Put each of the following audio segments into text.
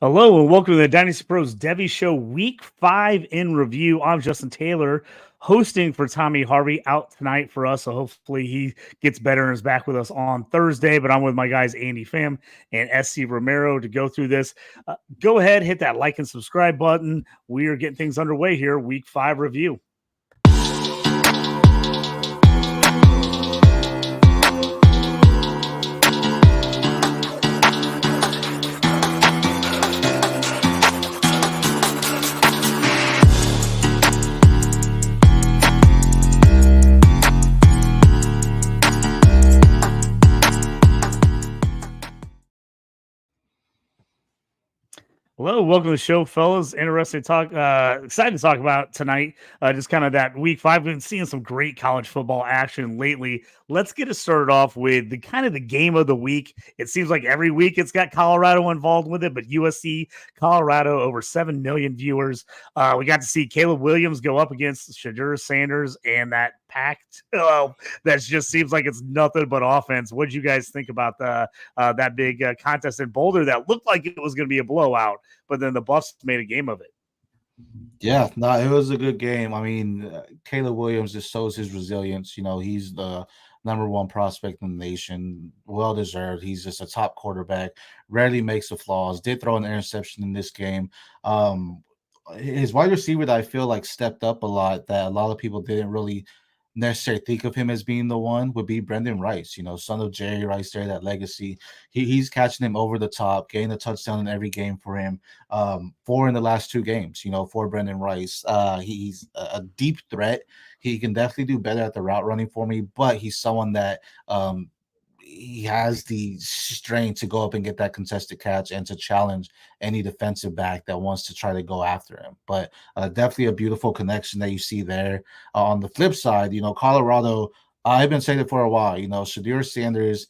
Hello and welcome to the Dynasty Pros Devy Show Week 5 in review. I'm Justin Taylor, hosting for Tommy Harvey, out tonight for us. So hopefully he gets better and is back with us on Thursday. But I'm with my guys Andy Pham and SC Romero to go through this. Go ahead, hit that like and subscribe button. We are getting things underway here. Week 5 review. Hello, welcome to the show, fellas. Excited to talk about tonight. Just kind of that week 5. We've been seeing some great college football action lately. Let's get it started off with the game of the week. It seems like every week it's got Colorado involved with it, but USC, Colorado, over 7 million viewers. We got to see Caleb Williams go up against Shedeur Sanders and that packed. That just seems like it's nothing but offense. What did you guys think about that big contest in Boulder that looked like it was going to be a blowout, but then the Buffs made a game of it? Yeah, no, it was a good game. I mean, Caleb Williams just shows his resilience. You know, he's the number one prospect in the nation. Well deserved. He's just a top quarterback. Rarely makes the flaws. Did throw an interception in this game. His wide receiver that I feel like stepped up a lot, that a lot of people didn't really necessarily think of him as being the one, would be Brendan Rice, son of Jerry Rice there, that legacy. He's catching him over the top, getting a touchdown in every game for him. 4 in the last 2 games, for Brendan Rice. He's a deep threat. He can definitely do better at the route running for me, but he's someone that he has the strength to go up and get that contested catch and to challenge any defensive back that wants to try to go after him. But definitely a beautiful connection that you see there. On the flip side, Colorado, I've been saying it for a while, Shedeur Sanders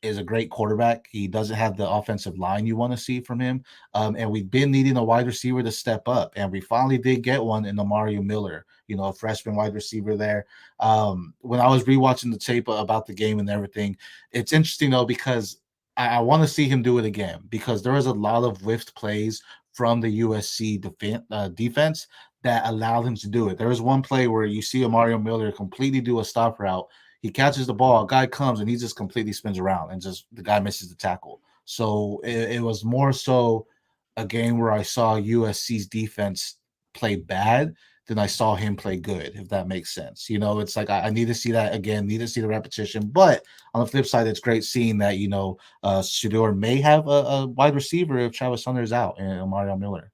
is a great quarterback. He doesn't have the offensive line you want to see from him. And we've been needing a wide receiver to step up. And we finally did get one in Mario Miller, a freshman wide receiver there. When I was rewatching the tape about the game and everything, it's interesting, though, because I want to see him do it again, because there was a lot of whiffed plays from the USC defense that allowed him to do it. There was one play where you see Mario Miller completely do a stop route. He catches the ball, a guy comes, and he just completely spins around, and just the guy misses the tackle. So it was more so a game where I saw USC's defense play bad than I saw him play good, if that makes sense. It's like I need to see that again, need to see the repetition. But on the flip side, it's great seeing that, Shedeur may have a wide receiver if Travis Hunter's out and Mario Miller.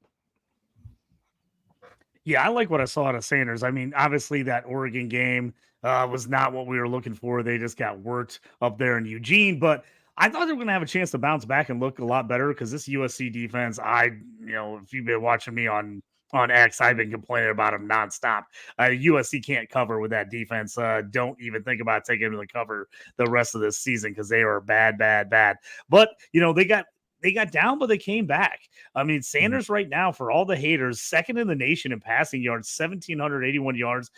Yeah, I like what I saw out of Sanders. I mean, obviously that Oregon game was not what we were looking for. They just got worked up there in Eugene, but I thought they were going to have a chance to bounce back and look a lot better, because this USC defense, if you've been watching me on X, I've been complaining about them nonstop. USC can't cover with that defense. Don't even think about taking them to cover the rest of this season, because they are bad, bad, bad. But, they got down, but they came back. I mean, Sanders right now, for all the haters, second in the nation in passing yards, 1,781 yards,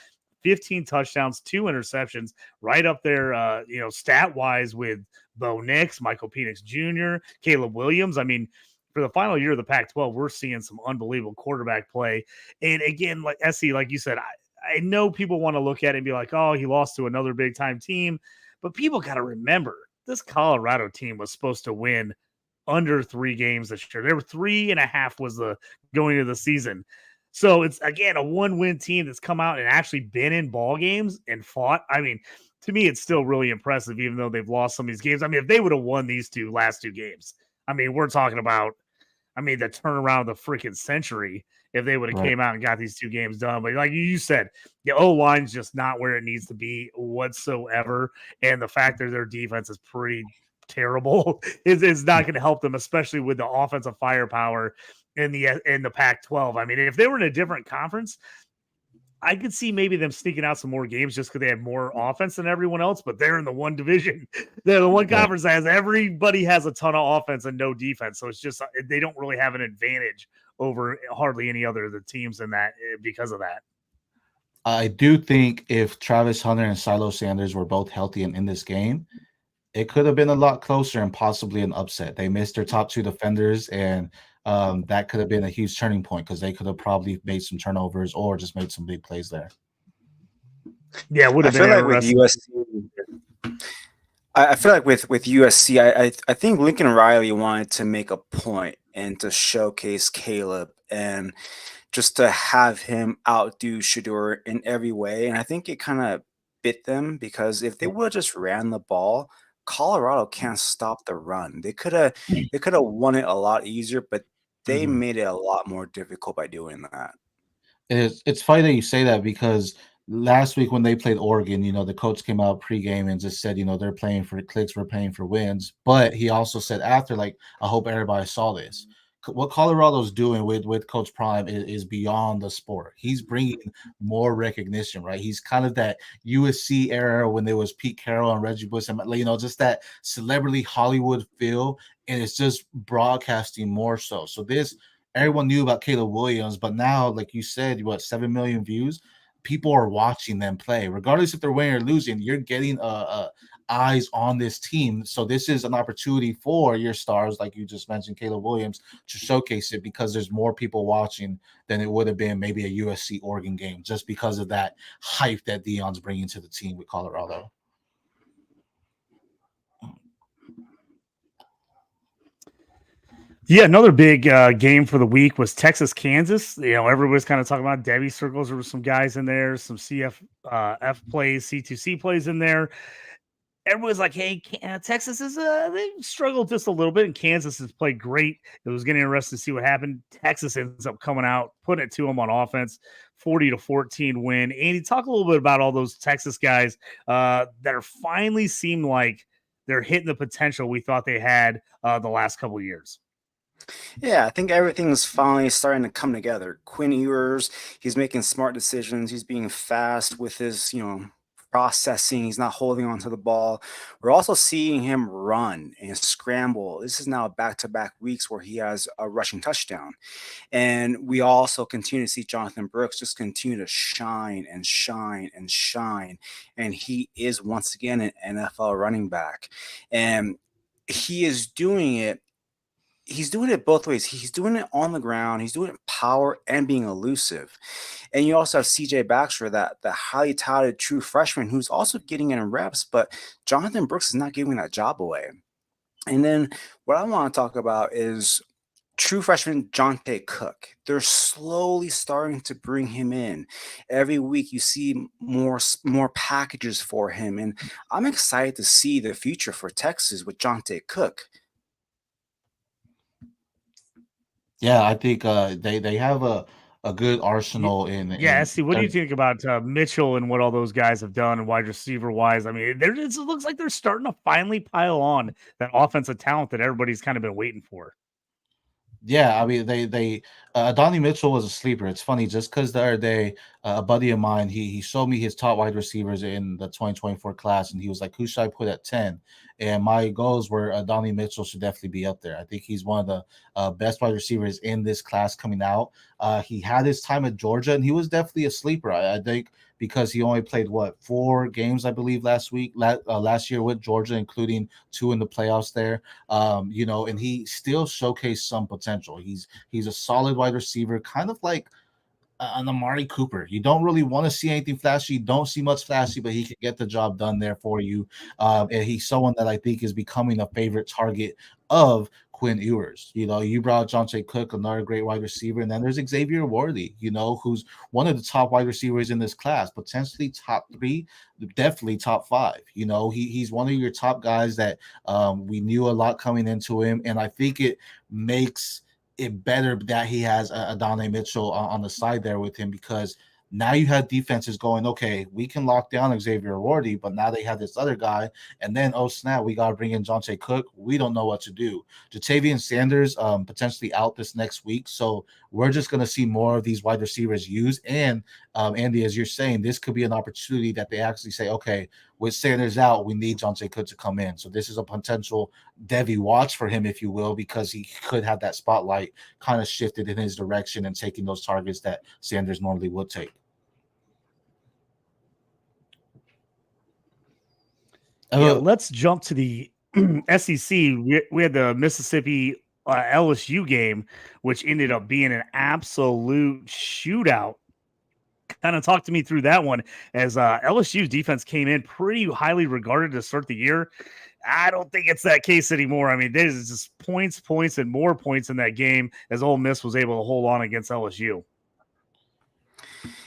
15 touchdowns, 2 interceptions, right up there, stat-wise with Bo Nix, Michael Penix Jr., Caleb Williams. I mean, for the final year of the Pac-12, we're seeing some unbelievable quarterback play. And again, like SC, like you said, I know people want to look at it and be like, oh, he lost to another big-time team. But people got to remember, this Colorado team was supposed to win under 3 games this year. There were 3.5 was the going into the season. So it's, again, a 1-win team that's come out and actually been in ball games and fought. I mean, to me, it's still really impressive, even though they've lost some of these games. I mean, if they would have won these last two games, I mean, we're talking about, the turnaround of the freaking century if they would have came out and got these 2 games done. But like you said, the O-line's just not where it needs to be whatsoever. And the fact that their defense is pretty terrible is not going to help them, especially with the offensive firepower in the Pac-12. I mean, if they were in a different conference, I could see maybe them sneaking out some more games just because they have more offense than everyone else, but they're in the one division. They're the one conference that has everybody has a ton of offense and no defense. So it's just, they don't really have an advantage over hardly any other of the teams in that because of that. I do think if Travis Hunter and Silo Sanders were both healthy and in this game, it could have been a lot closer and possibly an upset. They missed their top 2 defenders, and that could have been a huge turning point because they could have probably made some turnovers or just made some big plays there. Yeah, it would I have been feel like with interesting. USC, I feel like with USC, I think Lincoln Riley wanted to make a point and to showcase Caleb and just to have him outdo Shador in every way. And I think it kind of bit them because if they would have just ran the ball, Colorado can't stop the run. They could have won it a lot easier, but they Mhm. made it a lot more difficult by doing that. It's funny that you say that because last week when they played Oregon, the coach came out pregame and just said, they're playing for clicks, we're playing for wins. But he also said after, like, I hope everybody saw this. What Colorado's doing with Coach Prime is beyond the sport. He's bringing more recognition, right? He's kind of that USC era when there was Pete Carroll and Reggie Bush, and just that celebrity Hollywood feel, and it's just broadcasting more so. So this everyone knew about Caleb Williams, but now, like you said, 7 million views. People are watching them play, regardless if they're winning or losing. You're getting eyes on this team, so this is an opportunity for your stars, like you just mentioned, Caleb Williams, to showcase it because there's more people watching than it would have been maybe a USC Oregon game, just because of that hype that Deion's bringing to the team with Colorado. Yeah, another big game for the week was Texas Kansas. Everybody's kind of talking about Devy circles. There were some guys in there, some F plays, C2C plays in there. Everyone's like, "Hey, Texas is they struggled just a little bit, and Kansas has played great." It was getting interesting to see what happened. Texas ends up coming out, putting it to them on offense, 40-14 win. Andy, talk a little bit about all those Texas guys that are finally seem like they're hitting the potential we thought they had the last couple of years. Yeah, I think everything's finally starting to come together. Quinn Ewers, he's making smart decisions. He's being fast with his, processing. He's not holding onto the ball. We're also seeing him run and scramble. This is now back-to-back weeks where he has a rushing touchdown. And we also continue to see Jonathan Brooks just continue to shine and shine and shine. And he is once again an NFL running back. And he is doing it he's doing it both ways. He's doing it on the ground. He's doing it power and being elusive. And you also have CJ Baxter, that the highly touted true freshman who's also getting in reps, but Jonathan Brooks is not giving that job away. And then what I want to talk about is true freshman Jonte Cook. They're slowly starting to bring him in. Every week you see more packages for him. And I'm excited to see the future for Texas with Jonte Cook. Yeah, I think they have a good arsenal Yeah, in Esty, what do you think about Mitchell and what all those guys have done and wide receiver wise? I mean, it looks like they're starting to finally pile on that offensive talent that everybody's kind of been waiting for. Yeah, I mean they Donnie Mitchell was a sleeper. It's funny just because the other day a buddy of mine he showed me his top wide receivers in the 2024 class, and he was like, "Who should I put at 10?" And my goals were Donnie Mitchell should definitely be up there. I think he's one of the best wide receivers in this class coming out. He had his time at Georgia, and he was definitely a sleeper. I think because he only played 4 games, I believe, last year with Georgia, including 2 in the playoffs there. And he still showcased some potential. He's a solid wide receiver, kind of like an Amari Cooper. You don't really want to see anything flashy. You don't see much flashy, but he can get the job done there for you. And he's someone that I think is becoming a favorite target of Quinn Ewers. You brought Jonte Cook, another great wide receiver, and then there's Xavier Worthy, who's one of the top wide receivers in this class, potentially top 3, definitely top 5. He's one of your top guys that we knew a lot coming into him, and I think it makes it better that he has Adonai Mitchell on the side there with him, because now you have defenses going, okay, we can lock down Xavier Worthy, but now they have this other guy, and then, oh snap, we got to bring in Jonte Cook. We don't know what to do. Jatavian Sanders potentially out this next week, so we're just going to see more of these wide receivers used. And Andy, as you're saying, this could be an opportunity that they actually say, okay, with Sanders out, we need Jonte Cook to come in. So this is a potential Devy watch for him, if you will, because he could have that spotlight kind of shifted in his direction and taking those targets that Sanders normally would take. Yeah, let's jump to the SEC. We had the Mississippi LSU game, which ended up being an absolute shootout. Kind of talk to me through that one, as LSU's defense came in pretty highly regarded to start the year. I don't think it's that case anymore. I mean, there's just points, and more points in that game as Ole Miss was able to hold on against LSU.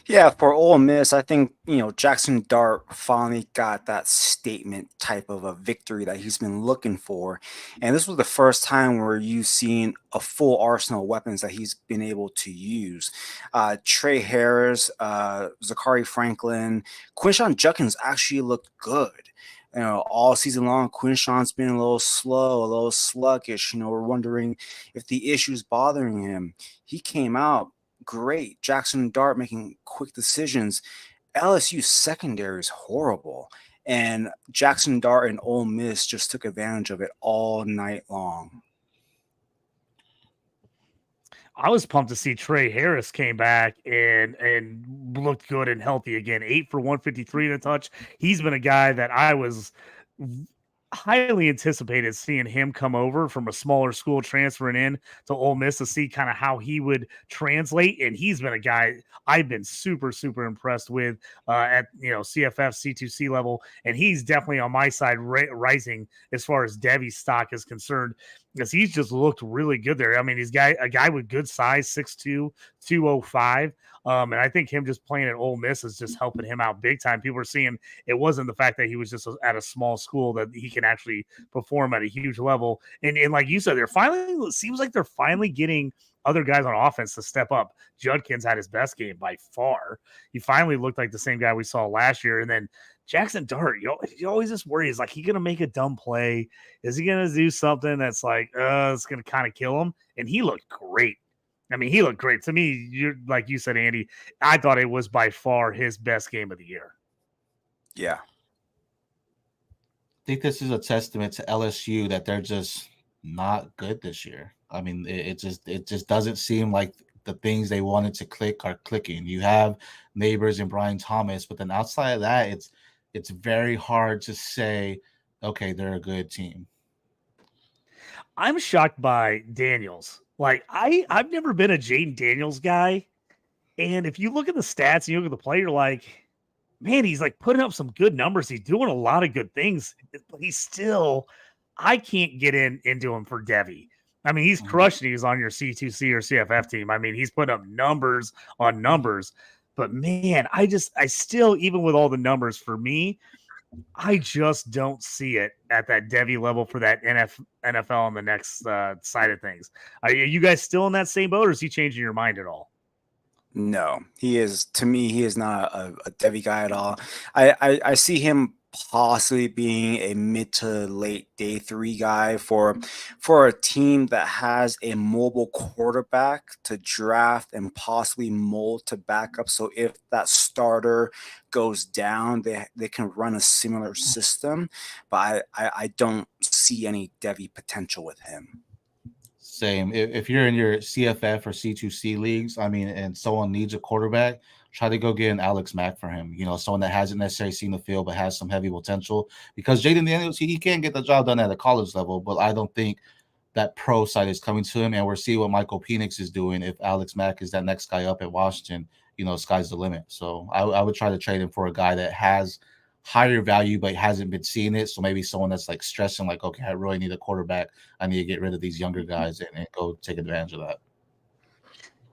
Yeah, for Ole Miss, I think, Jackson Dart finally got that statement type of a victory that he's been looking for. And this was the first time where you've seen a full arsenal of weapons that he's been able to use. Trey Harris, Zachary Franklin, Quinshawn Judkins actually looked good. All season long, Quinshawn's been a little slow, a little sluggish. We're wondering if the issue's bothering him. He came out great. Jackson Dart making quick decisions. LSU's secondary is horrible. And Jackson Dart and Ole Miss just took advantage of it all night long. I was pumped to see Trey Harris came back and looked good and healthy again. 8 for 153 and a touch. He's been a guy that I was highly anticipated seeing him come over from a smaller school, transferring in to Ole Miss to see kind of how he would translate. And he's been a guy I've been super, super impressed with at CFF C2C level. And he's definitely on my side rising as far as Devy stock is concerned, because he's just looked really good there. I mean, he's a guy with good size, 6'2", 205. And I think him just playing at Ole Miss is just helping him out big time. People are seeing it wasn't the fact that he was just at a small school, that he can actually perform at a huge level. And like you said, it seems like they're finally getting other guys on offense to step up. Judkins had his best game by far. He finally looked like the same guy we saw last year. And then Jackson Dart, you always just worry, is like, he going to make a dumb play? Is he going to do something that's like, it's going to kind of kill him? And he looked great. I mean, he looked great. To me, like you said, Andy, I thought it was by far his best game of the year. Yeah. I think this is a testament to LSU that they're just not good this year. I mean, it just doesn't seem like the things they wanted to click are clicking. You have Neighbors and Brian Thomas, but then outside of that, it's very hard to say, okay, they're a good team. I'm shocked by Daniels. Like, I've never been a Jaden Daniels guy. And if you look at the stats and you look at the play, you're like, man, he's like putting up some good numbers. He's doing a lot of good things, but he's still, I can't get into him for Devy. I mean, he's crushing. He's on your C2C or CFF team. I mean, he's putting up numbers on numbers. But man, I still, even with all the numbers, for me, I just don't see it at that Devy level for that NFL on the next side of things. Are you guys still in that same boat, or is he changing your mind at all? No, he is. To me, he is not a Devy guy at all. I see him possibly being a mid to late day 3 guy for a team that has a mobile quarterback to draft and possibly mold to back up. So if that starter goes down, they can run a similar system. But I don't see any Devy potential with him. Same. If you're in your CFF or C2C leagues, I mean, and someone needs a quarterback, try to go get an Alex Mack for him. Someone that hasn't necessarily seen the field but has some heavy potential. Because Jaden Daniels, he can get the job done at a college level, but I don't think that pro side is coming to him. And we're seeing what Michael Penix is doing. If Alex Mack is that next guy up at Washington, sky's the limit. So I would try to trade him for a guy that has higher value but hasn't been seeing it. So maybe someone that's like stressing, like, okay, I really need a quarterback. I need to get rid of these younger guys and go take advantage of that.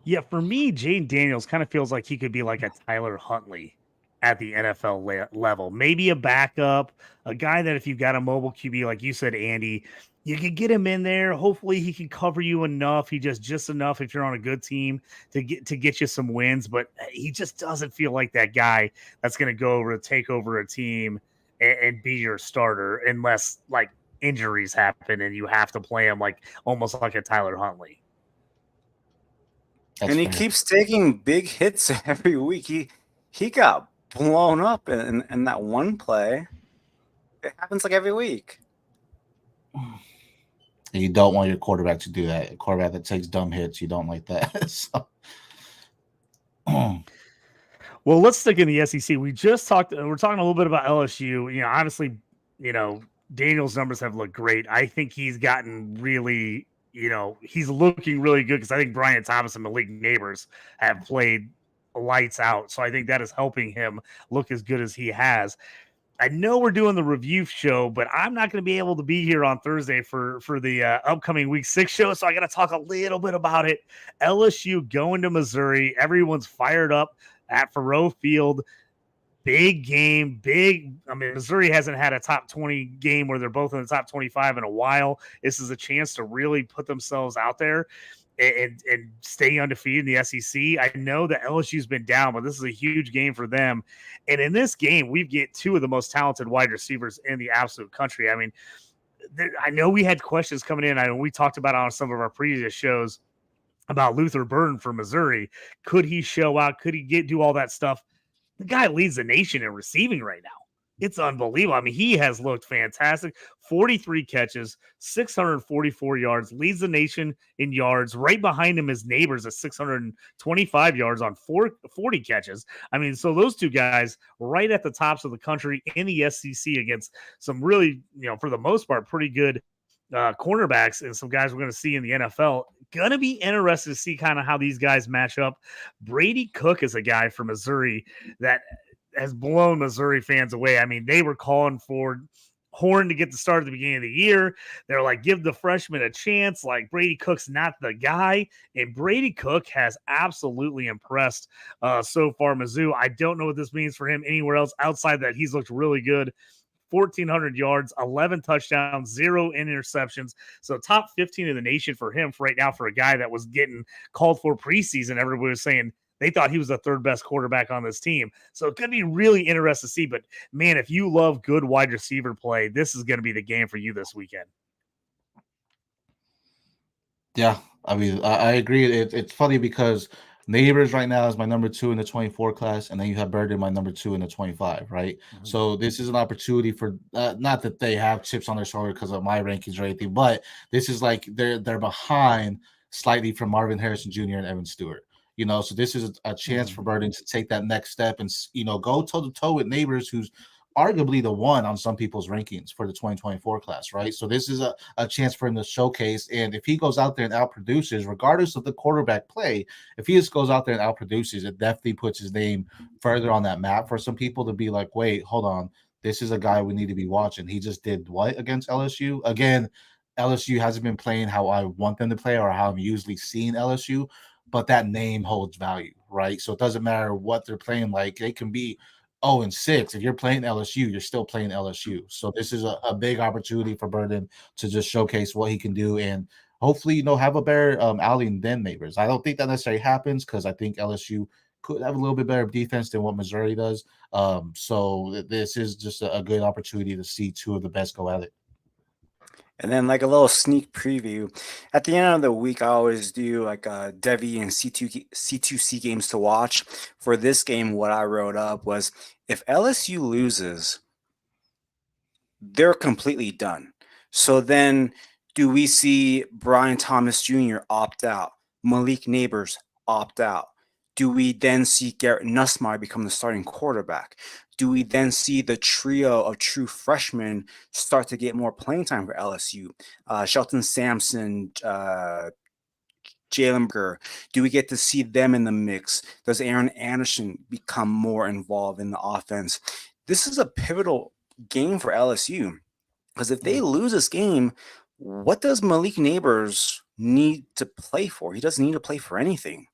Yeah, for me, Jaden Daniels kind of feels like he could be like a Tyler Huntley at the NFL level. Maybe a backup, a guy that if you've got a mobile QB, like you said, Andy, you can get him in there. Hopefully he can cover you enough. He just enough if you're on a good team to get you some wins. But he just doesn't feel like that guy that's going to go over to take over a team and be your starter, unless like injuries happen and you have to play him like almost like a Tyler Huntley. That's fair. Keeps taking big hits every week. He got blown up in that one play. It happens like every week. You don't want your quarterback to do that. A quarterback that takes dumb hits, you don't like that. So. Well, let's stick in the SEC. We're talking a little bit about LSU. Obviously, Daniel's numbers have looked great. I think he's gotten really he's looking really good because I think Brian Thomas and Malik Neighbors have played lights out. So I think that is helping him look as good as he has. I know we're doing the review show, but I'm not going to be able to be here on Thursday for the upcoming Week 6 show, so I got to talk a little bit about it. LSU going to Missouri. Everyone's fired up at Faurot Field. Big game, big. I mean, Missouri hasn't had a top 20 game where they're both in the top 25 in a while. This is a chance to really put themselves out there and stay undefeated in the SEC. I know that LSU's been down, but this is a huge game for them. And in this game, we get two of the most talented wide receivers in the absolute country. I mean, I know we had questions coming in. I know we talked about it on some of our previous shows about Luther Burden for Missouri. Could he show out? Could he do all that stuff? The guy leads the nation in receiving right now. It's unbelievable. I mean, he has looked fantastic. 43 catches, 644 yards, leads the nation in yards. Right behind him is Neighbors at 625 yards on 40 catches. I mean, so those two guys right at the tops of the country in the SEC against some really, for the most part, pretty good cornerbacks and some guys we're going to see in the NFL. Going to be interested to see kind of how these guys match up. Brady Cook is a guy from Missouri that has blown Missouri fans away. I mean, they were calling for Horn to get the start at the beginning of the year. They're like, give the freshman a chance. Like, Brady Cook's not the guy. And Brady Cook has absolutely impressed so far, Mizzou. I don't know what this means for him anywhere else outside that he's looked really good. 1,400 yards, 11 touchdowns, 0 interceptions. So top 15 in the nation for him for right now for a guy that was getting called for preseason. Everybody was saying they thought he was the third best quarterback on this team. So it's going to be really interesting to see. But, man, if you love good wide receiver play, this is going to be the game for you this weekend. Yeah, I mean, I agree. It's funny because Neighbors right now is my number 2 in the 24 class, and then you have Burden, my number 2 in the 25, right? Mm-hmm. So this is an opportunity for not that they have chips on their shoulder because of my rankings or anything, but this is like they're behind slightly from Marvin Harrison Jr. and Evan Stewart. So this is a chance for Burden to take that next step and go toe to toe with Neighbors, who's arguably the one on some people's rankings for the 2024 class, right? So this is a chance for him to showcase. And if he goes out there and outproduces, regardless of the quarterback play, if he just goes out there and outproduces, it definitely puts his name further on that map for some people to be like, wait, hold on. This is a guy we need to be watching. He just did what against LSU? Again, LSU hasn't been playing how I want them to play or how I'm usually seeing LSU, but that name holds value, right? So it doesn't matter what they're playing like. They can be 0-6. If you're playing LSU, you're still playing LSU. So this is a big opportunity for Burden to just showcase what he can do and hopefully, have a better outing than Neighbors. I don't think that necessarily happens because I think LSU could have a little bit better defense than what Missouri does. So this is just a good opportunity to see two of the best go at it. And then like a little sneak preview. At the end of the week, I always do like Devy and C2C games to watch. For this game, what I wrote up was if LSU loses, they're completely done. So then do we see Brian Thomas Jr. opt out? Malik Neighbors opt out? Do we then see Garrett Nussmeier become the starting quarterback? Do we then see the trio of true freshmen start to get more playing time for LSU? Shelton Sampson, Jalen Burger. Do we get to see them in the mix? Does Aaron Anderson become more involved in the offense? This is a pivotal game for LSU because if they lose this game, what does Malik Neighbors need to play for? He doesn't need to play for anything.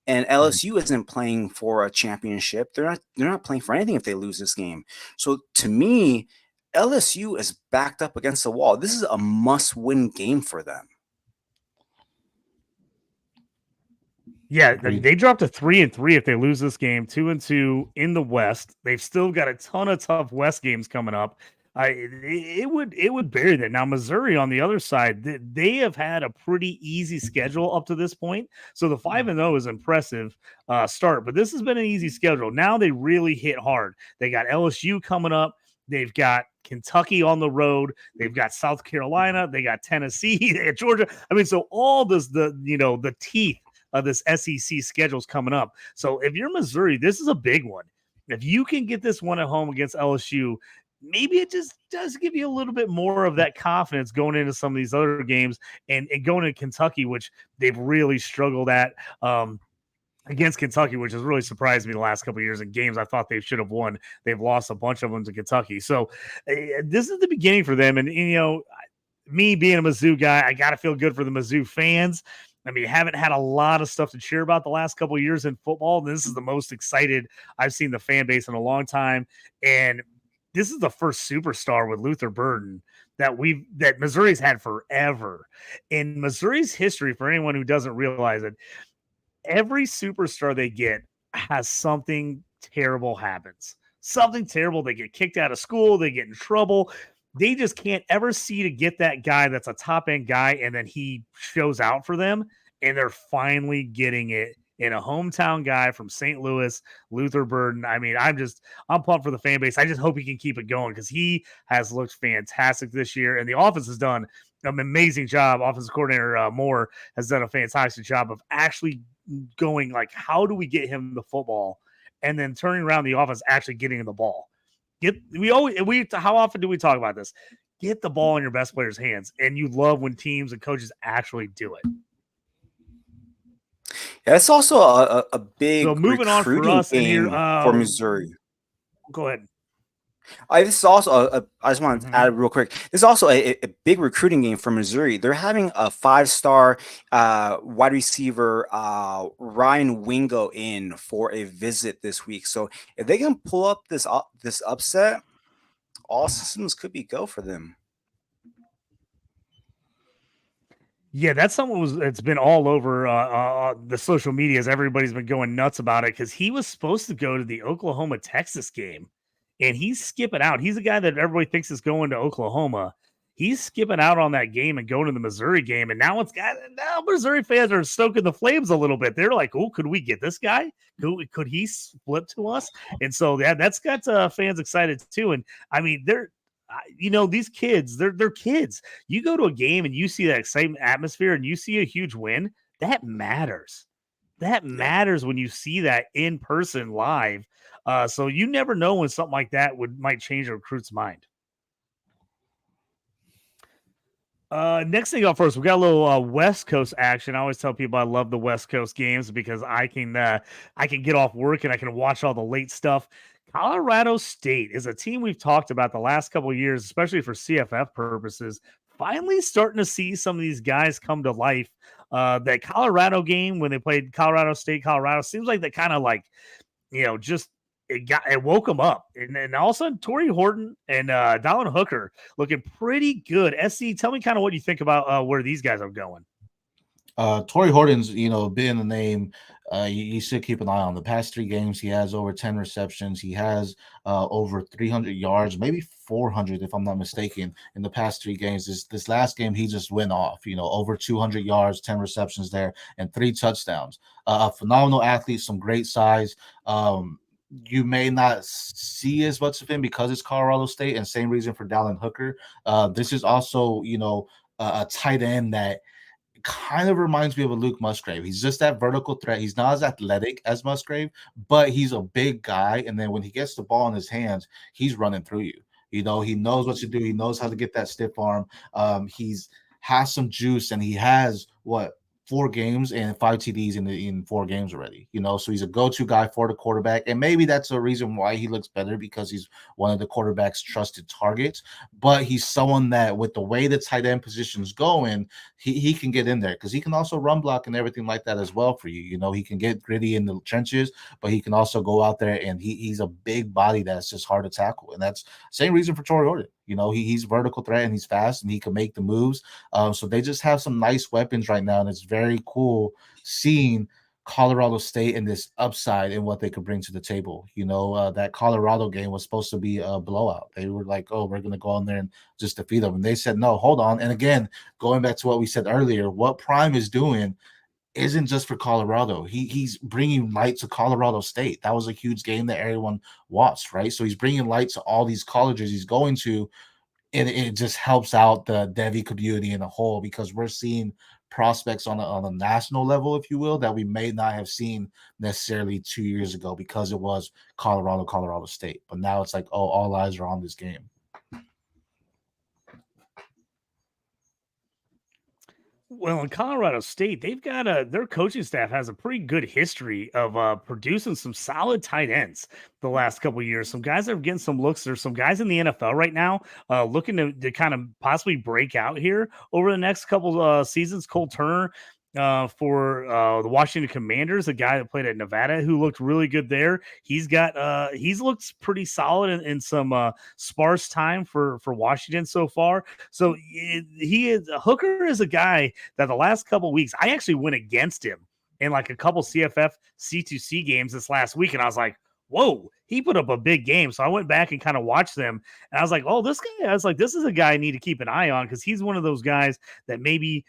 And LSU isn't playing for a championship. They're not playing for anything if they lose this game. So to me, LSU is backed up against the wall. This is a must-win game for them. Yeah, they dropped to 3-3 if they lose this game, 2-2 in the West. They've still got a ton of tough West games coming up. It would bury that. Now, Missouri on the other side, they have had a pretty easy schedule up to this point. So the 5-0 is impressive start, but this has been an easy schedule. Now they really hit hard. They got LSU coming up. They've got Kentucky on the road. They've got South Carolina. They got Tennessee. They got Georgia. I mean, so all this, the teeth of this SEC schedule's coming up. So if you're Missouri, this is a big one. If you can get this one at home against LSU, maybe it just does give you a little bit more of that confidence going into some of these other games and going to Kentucky, which they've really struggled at. Against Kentucky, which has really surprised me the last couple of years in games I thought they should have won. They've lost a bunch of them to Kentucky. So this is the beginning for them. And, me being a Mizzou guy, I got to feel good for the Mizzou fans. I mean, haven't had a lot of stuff to cheer about the last couple of years in football. This is the most excited I've seen the fan base in a long time. And this is the first superstar with Luther Burden that Missouri's had forever. In Missouri's history, for anyone who doesn't realize it, every superstar they get has something terrible happens. Something terrible. They get kicked out of school. They get in trouble. They just can't ever see to get that guy that's a top end guy, and then he shows out for them, and they're finally getting it in a hometown guy from St. Louis, Luther Burden. I mean, I'm pumped for the fan base. I just hope he can keep it going because he has looked fantastic this year, and the offense has done an amazing job. Offensive coordinator Moore has done a fantastic job of actually going like, how do we get him the football, and then turning around the offense, actually getting him the ball. How often do we talk about this? Get the ball in your best player's hands, and you love when teams and coaches actually do it. Yeah, it's also a big moving on for us game for Missouri. Go ahead. This is also I just want to add real quick. This is also a big recruiting game for Missouri. They're having a 5-star wide receiver Ryan Wingo in for a visit this week. So if they can pull up this upset, all systems could be go for them. Yeah, that's something it's been all over the social medias. Everybody's been going nuts about it because he was supposed to go to the Oklahoma-Texas game. And he's skipping out. He's a guy that everybody thinks is going to Oklahoma. He's skipping out on that game and going to the Missouri game. And now Missouri fans are stoking the flames a little bit. They're like, oh, could we get this guy? Could he flip to us? And so that's got fans excited too. And I mean, these kids, they're kids. You go to a game and you see that same atmosphere and you see a huge win. That matters. That matters when you see that in person live. So you never know when something like that might change a recruit's mind. Next thing up first, we got a little West Coast action. I always tell people I love the West Coast games because I can get off work and I can watch all the late stuff. Colorado State is a team we've talked about the last couple of years, especially for CFF purposes. Finally starting to see some of these guys come to life. That Colorado game when they played Colorado State, Colorado seems like they kind of it woke them up. And all of a sudden, Torrey Horton and Dallin Hooker looking pretty good. SC, tell me kind of what you think about where these guys are going. Torrey Horton's, being the name, you should keep an eye on. The past 3 games, he has over 10 receptions. He has over 300 yards, maybe 400 if I'm not mistaken, in the past 3 games. This last game, he just went off, over 200 yards, 10 receptions there, and 3 touchdowns. A phenomenal athlete, some great size. You may not see as much of him because it's Colorado State, and same reason for Dallin Hooker. This is also, a tight end that kind of reminds me of a Luke Musgrave. He's just that vertical threat. He's not as athletic as Musgrave, but he's a big guy. And then when he gets the ball in his hands, he's running through you. He knows what to do. He knows how to get that stiff arm. He's has some juice, and he has 4 games and 5 TDs in 4 games already, so he's a go-to guy for the quarterback. And maybe that's a reason why he looks better, because he's one of the quarterback's trusted targets. But he's someone that, with the way the tight end position's going, he can get in there, because he can also run block and everything like that as well for you. He can get gritty in the trenches, but he can also go out there, and he's a big body that's just hard to tackle. And that's the same reason for Torrey Horton. He's vertical threat, and he's fast, and he can make the moves. So they just have some nice weapons right now, and it's very cool seeing Colorado State and this upside and what they could bring to the table. That Colorado game was supposed to be a blowout. They were like, oh, we're going to go in there and just defeat them. And they said, no, hold on. And again, going back to what we said earlier, what Prime is doing isn't just for Colorado. He's bringing light to Colorado State. That was a huge game that everyone watched, right? So he's bringing light to all these colleges he's going to, and it just helps out the Devy community in a whole, because we're seeing prospects on a national level, if you will, that we may not have seen necessarily 2 years ago, because it was Colorado State. But now it's like, oh, all eyes are on this game. Well, in Colorado State, they've got their coaching staff has a pretty good history of producing some solid tight ends the last couple of years. Some guys that are getting some looks. There's some guys in the NFL right now looking to kind of possibly break out here over the next couple seasons. Cole Turner for the Washington Commanders, a guy that played at Nevada who looked really good there. He's looked pretty solid in some sparse time for Washington so far. So he is Hooker is a guy that the last couple of weeks I actually went against him in like a couple CFF C2C games this last week, and I was like, whoa, he put up a big game. So I went back and kind of watched them, and I was like, oh, this guy, I was like, this is a guy I need to keep an eye on because he's one of those guys that maybe,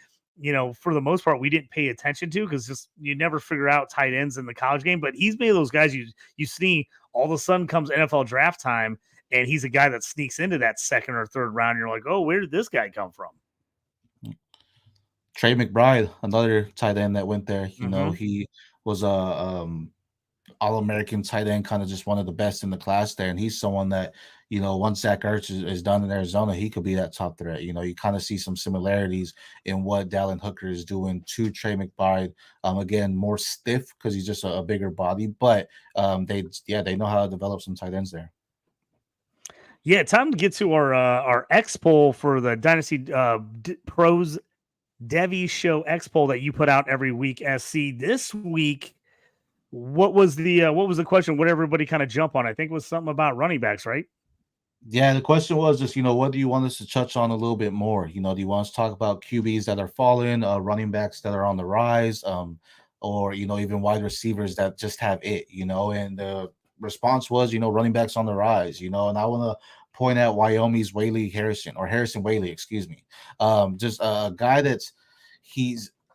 for the most part, we didn't pay attention to because just you never figure out tight ends in the college game. But he's made those guys you see all of a sudden comes NFL draft time, and he's a guy that sneaks into that second or third round. You're like, oh, where did this guy come from? Trey McBride, another tight end that went there. He was a All-American tight end, kind of just one of the best in the class there. And he's someone that, once Zach Ertz is done in Arizona, he could be that top threat. You kind of see some similarities in what Dallin Hooker is doing to Trey McBride. Again, more stiff because he's just a bigger body, but they know how to develop some tight ends there. Yeah, time to get to our X poll for the Dynasty Pros Devy Show X poll that you put out every week. SC this week. What was the question? What everybody kind of jump on? I think it was something about running backs, right? Yeah, the question was just, what do you want us to touch on a little bit more? Do you want us to talk about QBs that are falling, running backs that are on the rise, or, even wide receivers that just have it, and the response was, running backs on the rise, and I want to point out Wyoming's Harrison Whaley, excuse me. Just a guy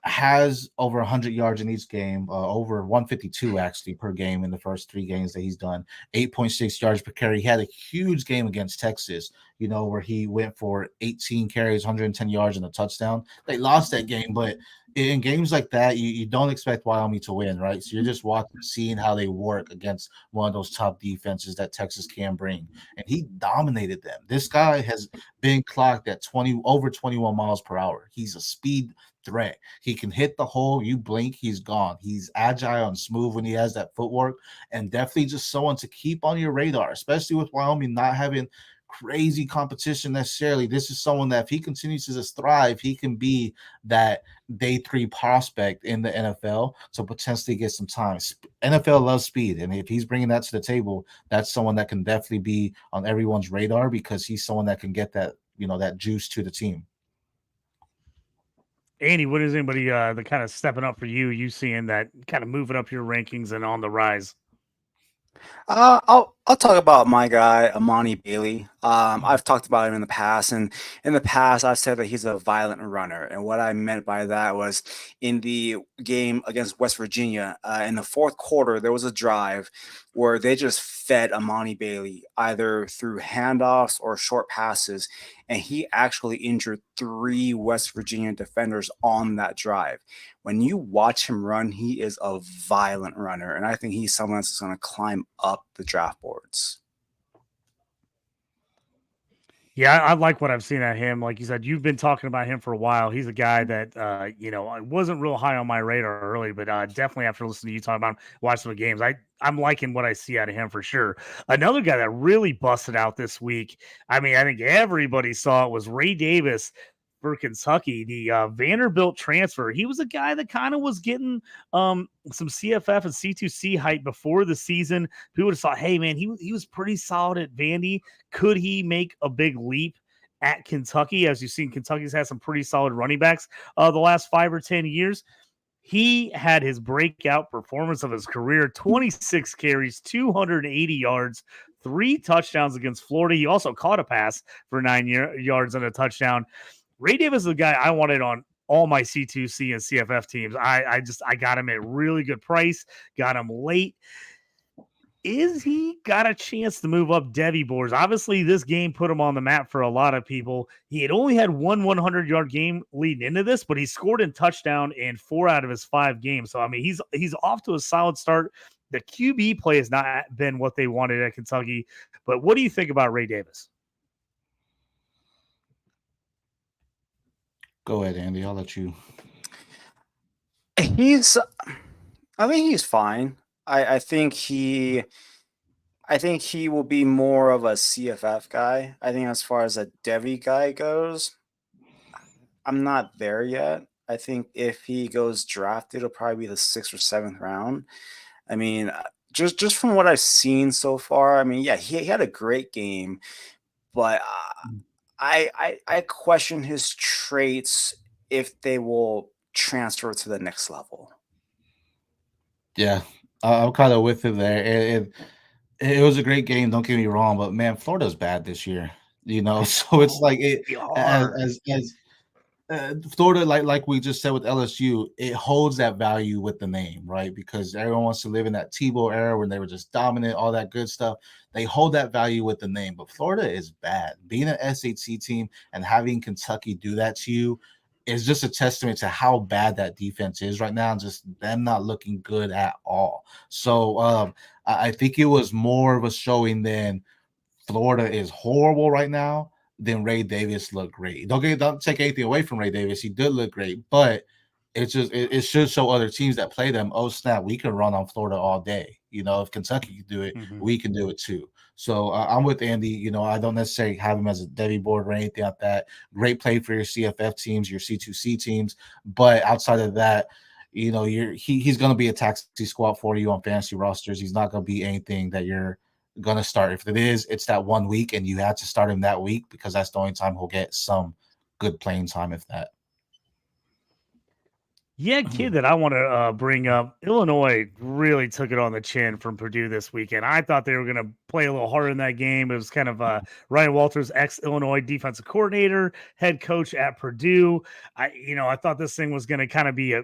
has over 100 yards in each game, over 152 actually per game in the first 3 games that he's done, 8.6 yards per carry. He had a huge game against Texas, where he went for 18 carries, 110 yards and a touchdown. They lost that game, but in games like that, you don't expect Wyoming to win, right? So you're just seeing how they work against one of those top defenses that Texas can bring. And he dominated them. This guy has been clocked at over 21 miles per hour. He's a speed threat. He can hit the hole. You blink, he's gone. He's agile and smooth when he has that footwork, and definitely just someone to keep on your radar, especially with Wyoming not having crazy competition necessarily. This is someone that if he continues to just thrive, he can be that day 3 prospect in the NFL to potentially get some time. NFL loves speed, and if he's bringing that to the table, that's someone that can definitely be on everyone's radar because he's someone that can get that, that juice to the team. Andy, what is anybody that kind of stepping up for you? You seeing that kind of moving up your rankings and on the rise? I'll talk about my guy Amani Bailey. I've talked about him in the past, and in the past I've said that he's a violent runner. And what I meant by that was in the game against West Virginia in the fourth quarter, there was a drive where they just fed Amani Bailey either through handoffs or short passes, and he actually injured 3 West Virginia defenders on that drive. When you watch him run, he is a violent runner, and I think he's someone that's going to climb up the draft boards. Yeah, I like what I've seen at him. Like you said, you've been talking about him for a while. He's a guy that, I wasn't real high on my radar early, but definitely after listening to you talk about him, watching some games, I'm liking what I see out of him for sure. Another guy that really busted out this week, I think everybody saw it, was Ray Davis for Kentucky, the Vanderbilt transfer. He was a guy that kind of was getting some CFF and C2C hype before the season. People would have thought, hey, man, he was pretty solid at Vandy. Could he make a big leap at Kentucky? As you've seen, Kentucky's had some pretty solid running backs the last 5 or 10 years. He had his breakout performance of his career, 26 carries, 280 yards, 3 touchdowns against Florida. He also caught a pass for 9 yards and a touchdown. Ray Davis is the guy I wanted on all my C2C and CFF teams. I got him at a really good price, got him late. Is he got a chance to move up Devy boards? Obviously, this game put him on the map for a lot of people. He had only had one 100-yard game leading into this, but he scored in touchdown in 4 out of his 5 games. So, he's off to a solid start. The QB play has not been what they wanted at Kentucky. But what do you think about Ray Davis? Go ahead, Andy. I'll let you. He's, I think he's fine. I think he will be more of a CFF guy. I think as far as a Devy guy goes, I'm not there yet. I think if he goes drafted, it'll probably be the 6th or 7th round. I mean, just from what I've seen so far, I mean, yeah, he had a great game, but I question his traits if they will transfer to the next level. Yeah, I'm kind of with you there. It was a great game. Don't get me wrong, but man, Florida's bad this year. So it's like it Be as hard. Florida, like we just said with LSU, it holds that value with the name, right? Because everyone wants to live in that Tebow era when they were just dominant, all that good stuff. They hold that value with the name, but Florida is bad. Being an SAT team and having Kentucky do that to you is just a testament to how bad that defense is right now, and just them not looking good at all. So I think it was more of a showing than Florida is horrible right now, then Ray Davis looked great. Don't take anything away from Ray Davis. He did look great, but it should show other teams that play them, oh snap, we can run on Florida all day. If Kentucky can do it, Mhm. we can do it too. So I'm with Andy. I don't necessarily have him as a Devy board or anything like that. Great play for your CFF teams, your C2C teams, but outside of that, he's going to be a taxi squad for you on fantasy rosters. He's not going to be anything that you're gonna start. If it is, it's that 1 week, and you have to start him that week because that's the only time he'll get some good playing time, if that. Yeah, kid that I want to bring up. Illinois really took it on the chin from Purdue this weekend. I thought they were going to play a little harder in that game. It was kind of Ryan Walters, ex-Illinois defensive coordinator, head coach at Purdue. I thought this thing was going to kind of be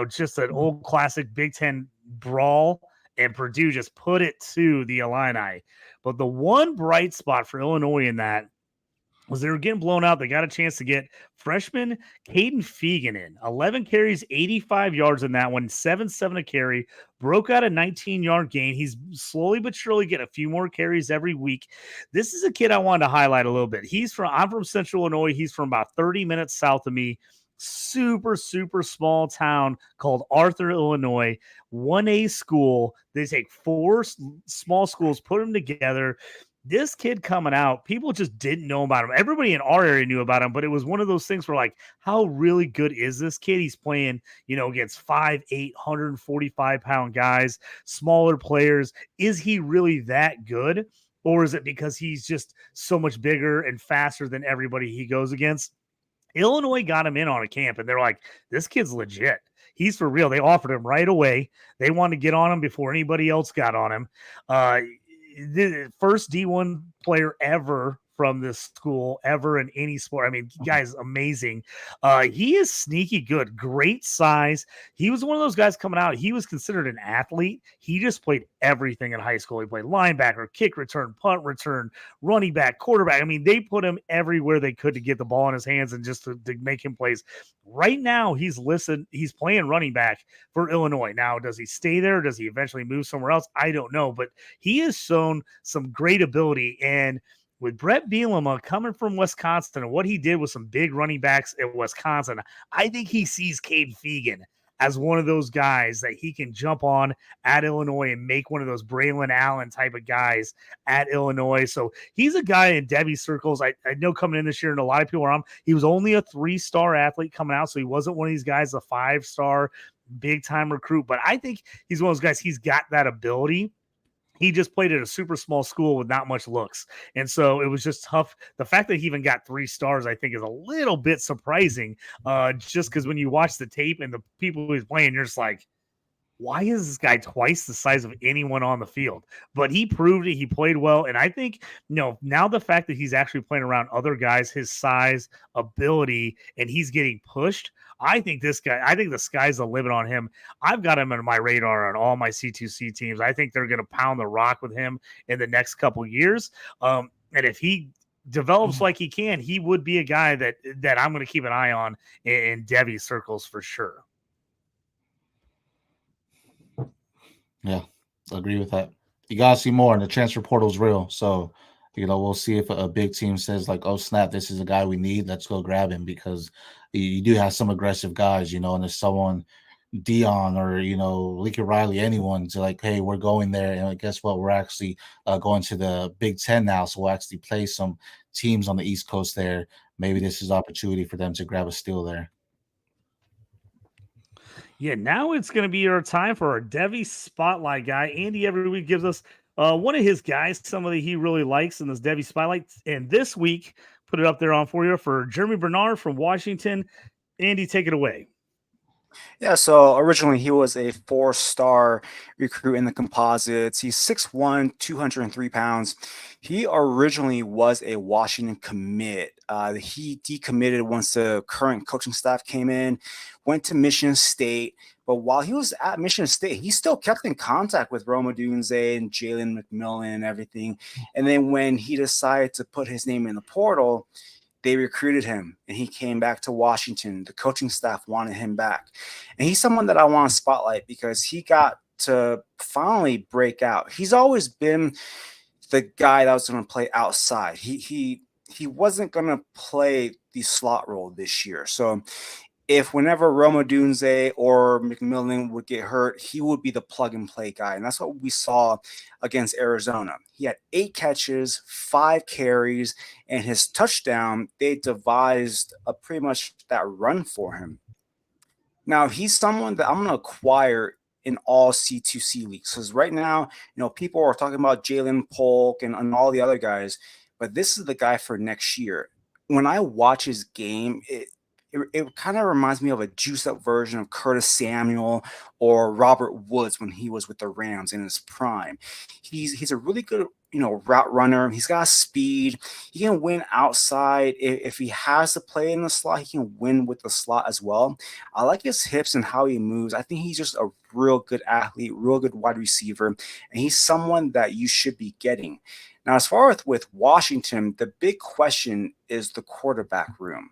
just an old classic Big Ten brawl, and Purdue just put it to the Illini. But the one bright spot for Illinois in that was they were getting blown out. They got a chance to get freshman Caden Fegan in 11 carries, 85 yards in that one, 7-7 a carry, broke out a 19-yard gain. He's slowly but surely getting a few more carries every week. This is a kid I wanted to highlight a little bit. I'm from Central Illinois. He's from about 30 minutes south of me. Super, super small town called Arthur, Illinois, 1A school. They take four small schools, put them together. This kid coming out, people just didn't know about him. Everybody in our area knew about him, but it was one of those things where, like, how really good is this kid? He's playing, against 5'8", 145-pound guys, smaller players. Is he really that good? Or is it because he's just so much bigger and faster than everybody he goes against? Illinois got him in on a camp, and they're like, this kid's legit. He's for real. They offered him right away. They wanted to get on him before anybody else got on him. The first D1 player ever from this school, ever in any sport. I mean, guy's amazing. He is sneaky good, great size. He was one of those guys coming out. He was considered an athlete. He just played everything in high school. He played linebacker, kick return, punt return, running back, quarterback. I mean, they put him everywhere they could to get the ball in his hands and just to make him plays. Right now, he's playing running back for Illinois. Now, does he stay there? Does he eventually move somewhere else? I don't know, but he has shown some great ability. And with Brett Bielema coming from Wisconsin and what he did with some big running backs in Wisconsin, I think he sees Cade Fegan as one of those guys that he can jump on at Illinois and make one of those Braylon Allen type of guys at Illinois. So he's a guy in Devy circles. I know coming in this year, and a lot of people are on, he was only a 3-star athlete coming out. So he wasn't one of these guys, a 5-star big time recruit, but I think he's one of those guys. He's got that ability. He just played at a super small school with not much looks. And so it was just tough. The fact that he even got 3 stars, I think, is a little bit surprising, just because when you watch the tape and the people he's playing, you're just like, why is this guy twice the size of anyone on the field? But he proved it. He played well. And I think, now the fact that he's actually playing around other guys, his size, ability, and he's getting pushed, I think the sky's the limit on him. I've got him on my radar on all my C2C teams. I think they're going to pound the rock with him in the next couple of years. And if he develops like he can, he would be a guy that I'm going to keep an eye on in Devy circles for sure. Yeah, I agree with that. You gotta see more, and the transfer portal's real. So We'll see if a big team says like, "Oh snap, this is a guy we need. Let's go grab him," because you do have some aggressive guys, and there's someone Dion or Lincoln Riley, anyone to like, hey, we're going there, and guess what? We're actually going to the Big Ten now, so we'll actually play some teams on the East Coast there. Maybe this is opportunity for them to grab a steal there. Yeah, now it's going to be our time for our Devy Spotlight guy. Andy every week gives us one of his guys, somebody he really likes in this Devy Spotlight. And this week, put it up there on for you for Germie Bernard from Washington. Andy, take it away. Yeah, so originally he was a 4-star recruit in the composites. He's 6'1", 203 pounds. He originally was a Washington commit. He decommitted once the current coaching staff came in, went to Michigan State. But while he was at Michigan State, he still kept in contact with Roma Dunze and Jalen McMillan and everything. And then when he decided to put his name in the portal, they recruited him and he came back to Washington. The coaching staff wanted him back. And he's someone that I want to spotlight because he got to finally break out. He's always been the guy that was going to play outside. He wasn't going to play the slot role this year. So if whenever Roma Dunze or McMillan would get hurt, he would be the plug and play guy. And that's what we saw against Arizona. He had 8 catches, 5 carries, and his touchdown, they devised a pretty much that run for him. Now, he's someone that I'm going to acquire in all C2C leagues. Because right now, people are talking about Jalen Polk and all the other guys, but this is the guy for next year. When I watch his game, it kind of reminds me of a juiced up version of Curtis Samuel or Robert Woods when he was with the Rams in his prime. He's a really good, route runner. He's got speed. He can win outside. If he has to play in the slot, he can win with the slot as well. I like his hips and how he moves. I think he's just a real good athlete, real good wide receiver, and he's someone that you should be getting. Now, as far as with Washington, the big question is the quarterback room.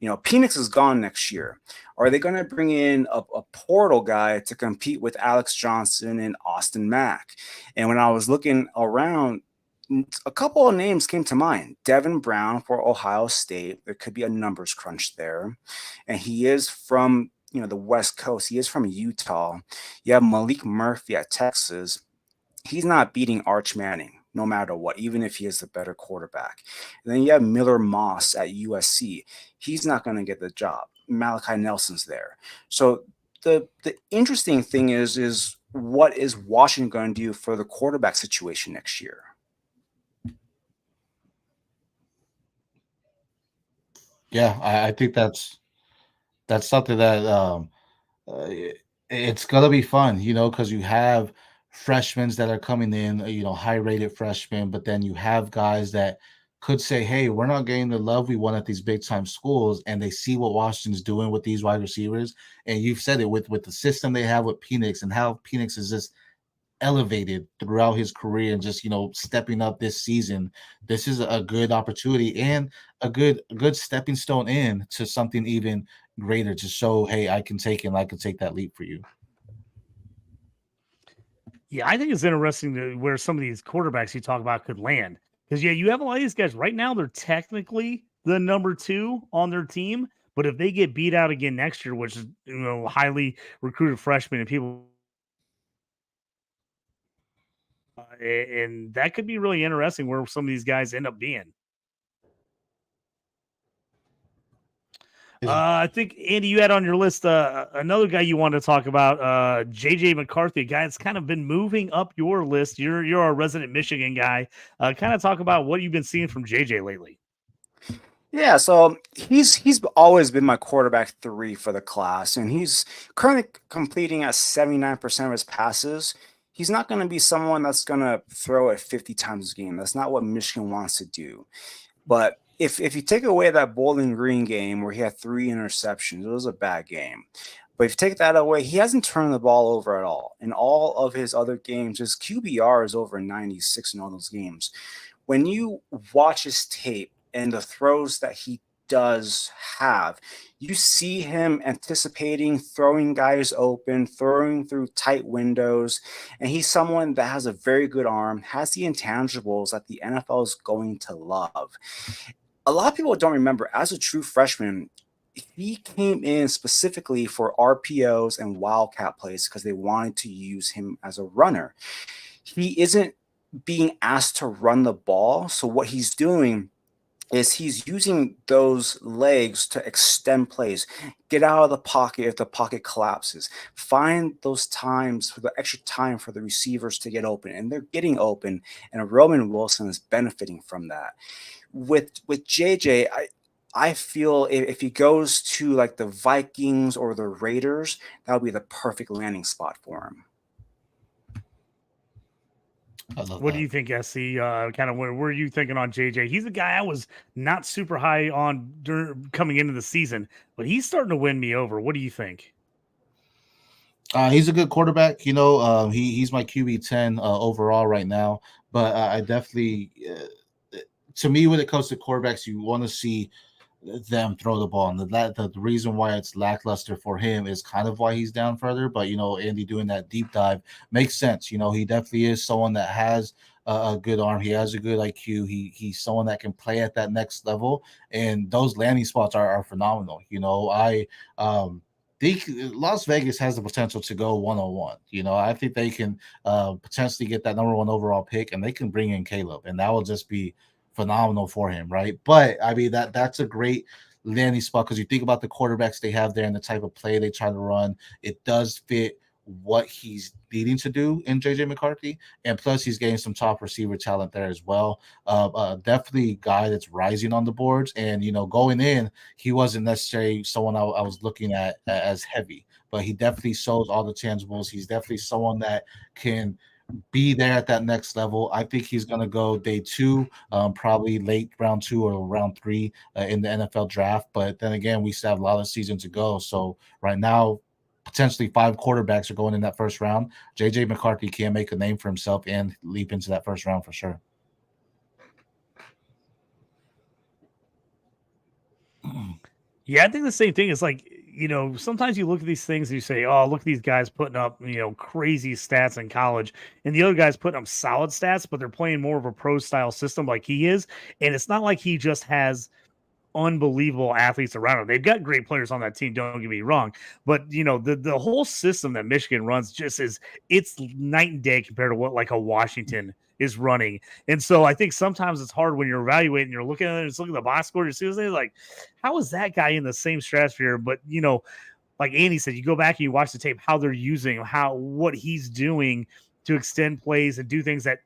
Penix is gone next year. Are they going to bring in a portal guy to compete with Alex Johnson and Austin Mack? And when I was looking around, a couple of names came to mind. Devin Brown for Ohio State. There could be a numbers crunch there. And he is from, the West Coast. He is from Utah. You have Malik Murphy at Texas. He's not beating Arch Manning no matter what, even if he is the better quarterback. And then you have Miller Moss at USC. He's not going to get the job. Malachi Nelson's there. So the interesting thing is what is Washington going to do for the quarterback situation next year? Yeah, I think that's something that it's gonna be fun, because you have freshmen that are coming in, high-rated freshmen, but then you have guys that could say, "Hey, we're not getting the love we want at these big-time schools," and they see what Washington's doing with these wide receivers. And you've said it with the system they have with Penix and how Penix is just elevated throughout his career and just stepping up this season. This is a good opportunity and a good stepping stone in to something even greater to show, hey, I can take that leap for you. Yeah, I think it's interesting where some of these quarterbacks you talk about could land. Because, yeah, you have a lot of these guys right now, they're technically the number 2 on their team. But if they get beat out again next year, which is, highly recruited freshmen and people, and that could be really interesting where some of these guys end up being. I think, Andy, you had on your list another guy you wanted to talk about, JJ McCarthy, a guy that's kind of been moving up your list. You're a resident Michigan guy. Kind of talk about what you've been seeing from JJ lately. Yeah, so he's always been my quarterback 3 for the class, and he's currently completing at 79% of his passes. He's not going to be someone that's going to throw it 50 times a game. That's not what Michigan wants to do. But if you take away that Bowling Green game where he had 3 interceptions, it was a bad game. But if you take that away, he hasn't turned the ball over at all. In all of his other games, his QBR is over 96 in all those games. When you watch his tape and the throws that he does have. You see him anticipating, throwing guys open, throwing through tight windows, and he's someone that has a very good arm, has the intangibles that the NFL is going to love. A lot of people don't remember, as a true freshman, he came in specifically for RPOs and wildcat plays because they wanted to use him as a runner. He isn't being asked to run the ball, so what he's doing is he's using those legs to extend plays, get out of the pocket if the pocket collapses, find those times for the extra time for the receivers to get open, and they're getting open, and Roman Wilson is benefiting from that. With JJ, I feel if he goes to like the Vikings or the Raiders, that would be the perfect landing spot for him. I love What that. do you think, SC? Kind of where are you thinking on JJ? He's a guy I was not super high on coming into the season, but he's starting to win me over. What do you think? He's a good quarterback. He's my QB 10 overall right now. But I definitely, to me, when it comes to quarterbacks, you want to see them throw the ball. And the reason why it's lackluster for him is kind of why he's down further. But, Andy doing that deep dive makes sense. He definitely is someone that has a good arm. He has a good IQ. He's someone that can play at that next level. And those landing spots are phenomenal. Las Vegas has the potential to go 101. I think they can potentially get that number 1 overall pick, and they can bring in Caleb, and that will just be phenomenal for him, right? But I mean that's a great landing spot because you think about the quarterbacks they have there and the type of play they try to run. It does fit what he's needing to do in JJ McCarthy, and plus he's getting some top receiver talent there as well. Definitely a guy that's rising on the boards, and going in, he wasn't necessarily someone I was looking at as heavy, but he definitely shows all the tangibles. He's definitely someone that can be there at that next level. I think he's going to go day 2, probably late round 2 or round 3 in the NFL draft. But then again, we still have a lot of season to go. So right now, potentially 5 quarterbacks are going in that first round. JJ McCarthy can make a name for himself and leap into that first round for sure. Yeah, I think the same thing is like, sometimes you look at these things and you say, oh, look at these guys putting up, crazy stats in college. And the other guys putting up solid stats, but they're playing more of a pro style system like he is. And it's not like he just has unbelievable athletes around him. They've got great players on that team, don't get me wrong. But, the whole system that Michigan runs it's night and day compared to what like a Washington is running. And so I think sometimes it's hard when you're evaluating, you're looking at it, just look at the box score, you see like, how is that guy in the same stratosphere? But, like Andy said, you go back and you watch the tape, how they're using, what he's doing to extend plays and do things that,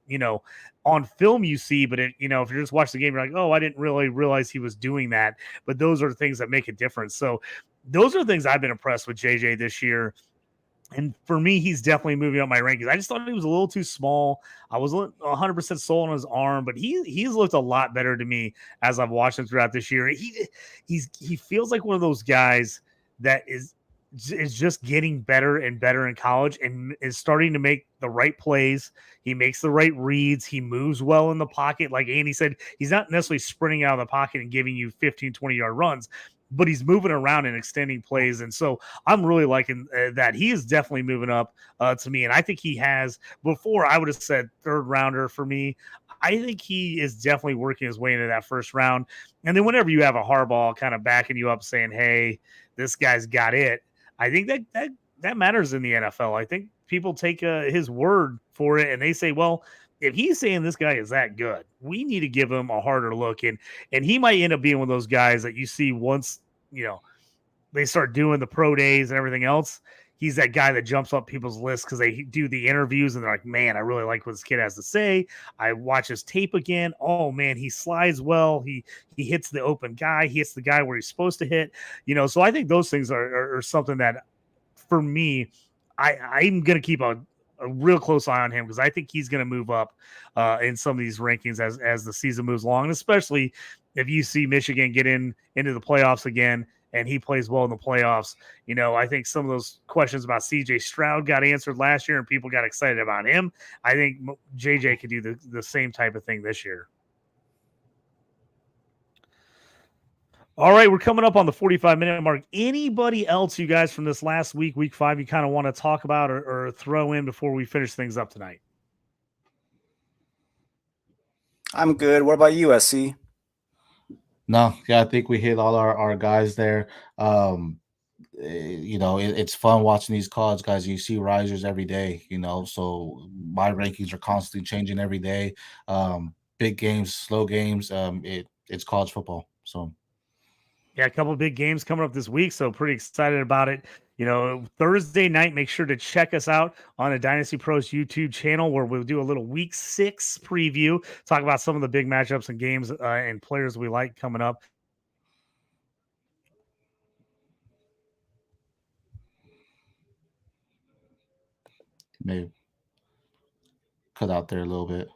on film you see, but if you're just watching the game, you're like, oh, I didn't really realize he was doing that. But those are things that make a difference. So those are things I've been impressed with JJ this year. And for me, he's definitely moving up my rankings. I just thought he was a little too small. I was 100% sold on his arm, but he's looked a lot better to me as I've watched him throughout this year. He feels like one of those guys that is just getting better and better in college and is starting to make the right plays. He makes the right reads. He moves well in the pocket. Like Andy said, he's not necessarily sprinting out of the pocket and giving you 15, 20-yard runs, but he's moving around and extending plays. And so I'm really liking that. He is definitely moving up to me. And I think he has, before I would have said 3rd rounder for me. I think he is definitely working his way into that first round. And then whenever you have a Harbaugh kind of backing you up saying, hey, this guy's got it, I think that matters in the NFL. I think people take his word for it and they say, well, if he's saying this guy is that good, we need to give him a harder look. And he might end up being one of those guys that you see once, they start doing the pro days and everything else. He's that guy that jumps up people's lists because they do the interviews and they're like, man, I really like what this kid has to say. I watch his tape again. Oh man, he slides well. He hits the open guy. He hits the guy where he's supposed to hit. So I think those things are something that for me, I'm going to keep a real close eye on him because I think he's going to move up in some of these rankings as the season moves along, and especially if you see Michigan get into the playoffs again and he plays well in the playoffs. I think some of those questions about CJ Stroud got answered last year and people got excited about him. I think JJ could do the same type of thing this year. All right, we're coming up on the 45-minute mark. Anybody else, you guys, from this last week, week 5, you kind of want to talk about or throw in before we finish things up tonight? I'm good. What about you, SC? No, yeah, I think we hit all our guys there. It's fun watching these cards, guys. You see risers every day, so my rankings are constantly changing every day. Big games, slow games. It's college football. So Yeah, a couple of big games coming up this week, so pretty excited about it. Thursday night, make sure to check us out on the Dynasty Pros YouTube channel where we'll do a little week 6 preview, talk about some of the big matchups and games and players we like coming up. maybe cut out there a little bit.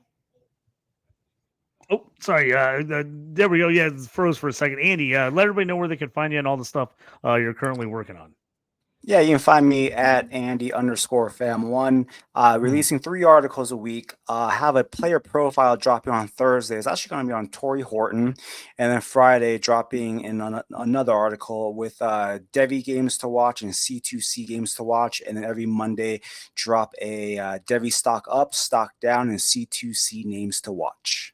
Oh, sorry. There we go. Yeah, it froze for a second. Andy, let everybody know where they can find you and all the stuff you're currently working on. Yeah, you can find me at Andy_fam1, releasing 3 articles a week. Have a player profile dropping on Thursday. It's actually going to be on Torrey Horton. And then Friday, dropping in another article with Devy games to watch and C2C games to watch. And then every Monday, drop a Devy stock up, stock down, and C2C names to watch.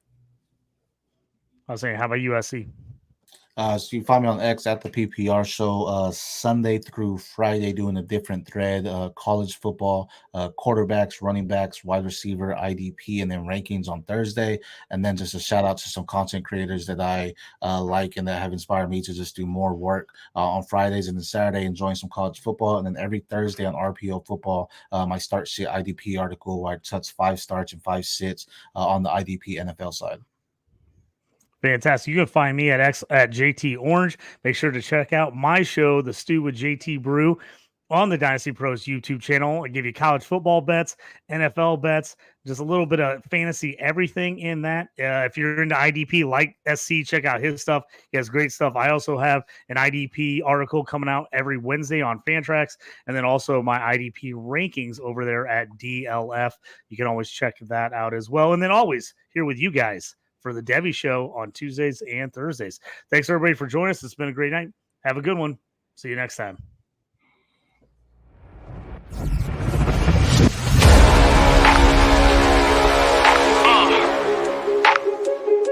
I was saying, how about USC? So you find me on X at the PPR show, Sunday through Friday, doing a different thread, college football, quarterbacks, running backs, wide receiver, IDP, and then rankings on Thursday. And then just a shout out to some content creators that I like and that have inspired me to just do more work on Fridays, and then Saturday enjoying some college football. And then every Thursday on RPO football, my start shit IDP article where I touch 5 starts and 5 sits on the IDP NFL side. Fantastic. You can find me at JT Orange. Make sure to check out my show, The Stew with JT Brew, on the Dynasty Pros YouTube channel. I give you college football bets, NFL bets, just a little bit of fantasy everything in that. If you're into IDP like SC, check out his stuff. He has great stuff. I also have an IDP article coming out every Wednesday on Fantrax, and then also my IDP rankings over there at DLF. You can always check that out as well. And then always here with you guys for the Devy Show on Tuesdays and Thursdays. Thanks, everybody, for joining us. It's been a great night. Have a good one. See you next time.